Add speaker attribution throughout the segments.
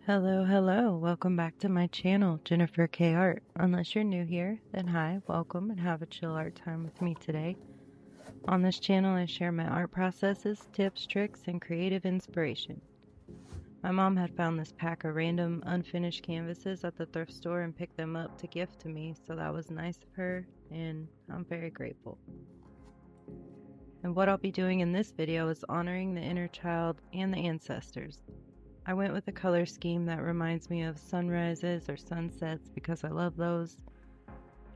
Speaker 1: Hello. Welcome back to my channel, Jennifer K. Art. Unless you're new here, then hi, welcome, and have a chill art time with me today. On this channel, I share my art processes, tips, tricks, and creative inspiration. My mom had found this pack of random, unfinished canvases at the thrift store and picked them up to gift to me, so that was nice of her, and I'm very grateful. And what I'll be doing in this video is honoring the inner child and the ancestors. I went with a color scheme that reminds me of sunrises or sunsets because I love those.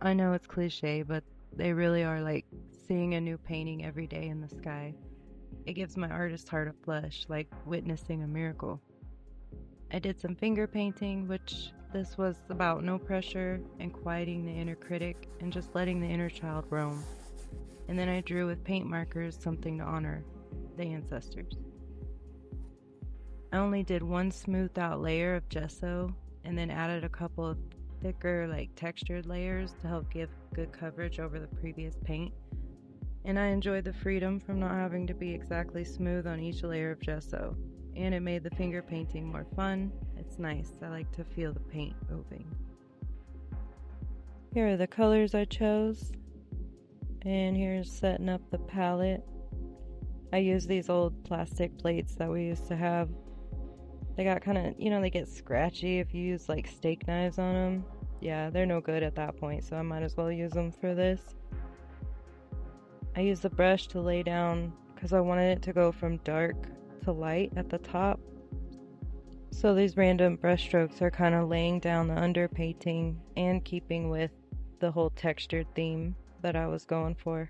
Speaker 1: I know it's cliche, but they really are like seeing a new painting every day in the sky. It gives my artist heart a blush, like witnessing a miracle. I did some finger painting, which this was about no pressure and quieting the inner critic and just letting the inner child roam. And then I drew with paint markers something to honor the ancestors. I only did one smoothed out layer of gesso and then added a couple of thicker, like textured layers to help give good coverage over the previous paint. And I enjoyed the freedom from not having to be exactly smooth on each layer of gesso. And it made the finger painting more fun. It's nice. I like to feel the paint moving. Here are the colors I chose. And here's setting up the palette. I use these old plastic plates that we used to have. They got kind of, they get scratchy if you use like steak knives on them. Yeah, they're no good at that point, so I might as well use them for this. I use the brush to lay down because I wanted it to go from dark to light at the top. So these random brush strokes are kind of laying down the underpainting and keeping with the whole textured theme that I was going for.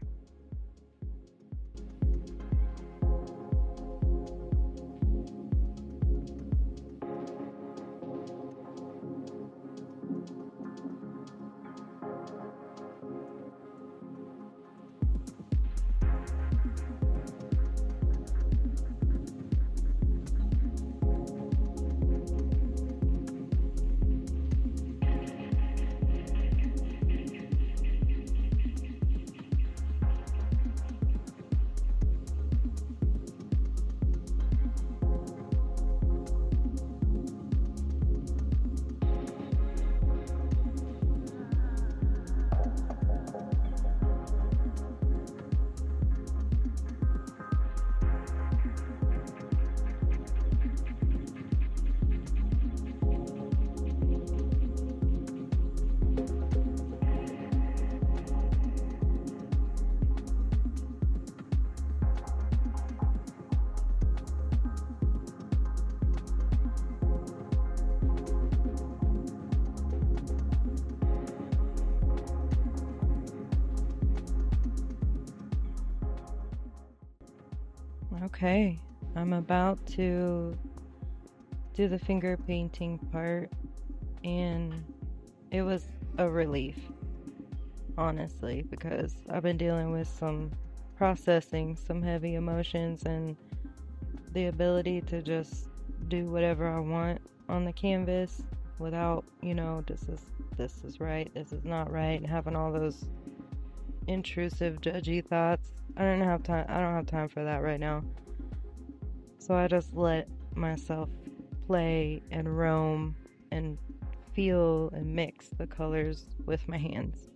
Speaker 1: Okay, I'm about to do the finger painting part, and it was a relief, honestly, because I've been dealing with some processing, some heavy emotions, and the ability to just do whatever I want on the canvas without, this is right, this is not right, and having all those intrusive, judgy thoughts. I don't have time for that right now. So I just let myself play and roam and feel and mix the colors with my hands.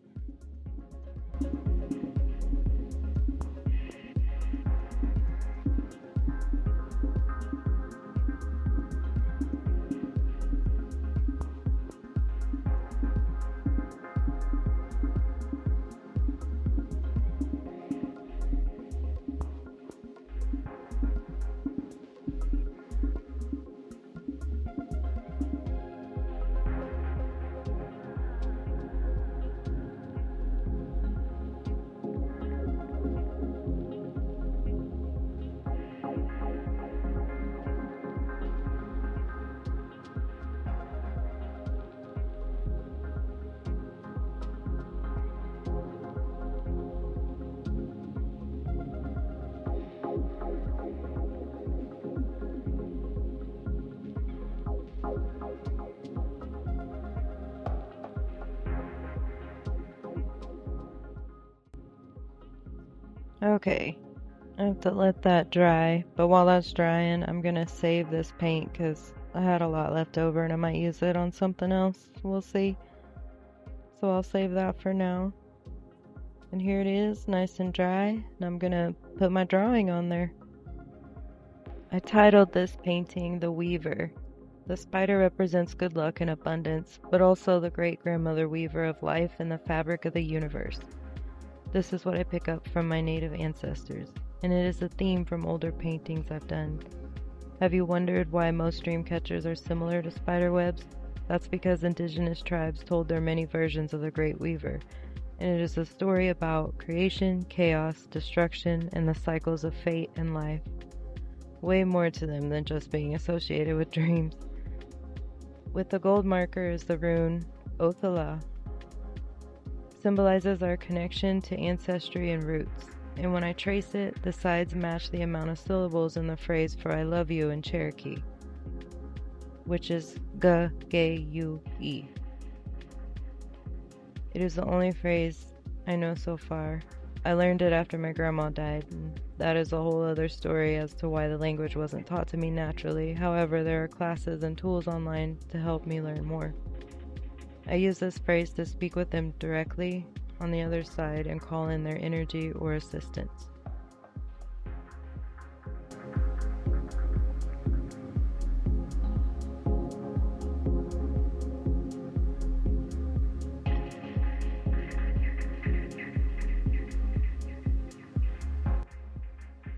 Speaker 1: Okay, I have to let that dry, but while that's drying, I'm gonna save this paint because I had a lot left over and I might use it on something else. We'll see. So I'll save that for now. And here it is, nice and dry, and I'm gonna put my drawing on there. I titled this painting The Weaver. The spider represents good luck and abundance, but also the great-grandmother weaver of life and the fabric of the universe. This is what I pick up from my native ancestors, and it is a theme from older paintings I've done. Have you wondered why most dream catchers are similar to spider webs? That's because indigenous tribes told their many versions of the Great Weaver, and it is a story about creation, chaos, destruction, and the cycles of fate and life. Way more to them than just being associated with dreams. With the gold marker is the rune Othala. Symbolizes our connection to ancestry and roots, and when I trace it, the sides match the amount of syllables in the phrase for I love you in Cherokee, which is G-G-U-E. It is the only phrase I know so far. I learned it after my grandma died, and that is a whole other story as to why the language wasn't taught to me naturally. However, there are classes and tools online to help me learn more. I use this phrase to speak with them directly on the other side and call in their energy or assistance.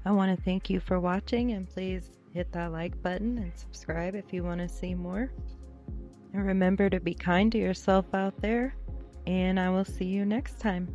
Speaker 1: I want to thank you for watching, and please hit that like button and subscribe if you want to see more. And remember to be kind to yourself out there, and I will see you next time.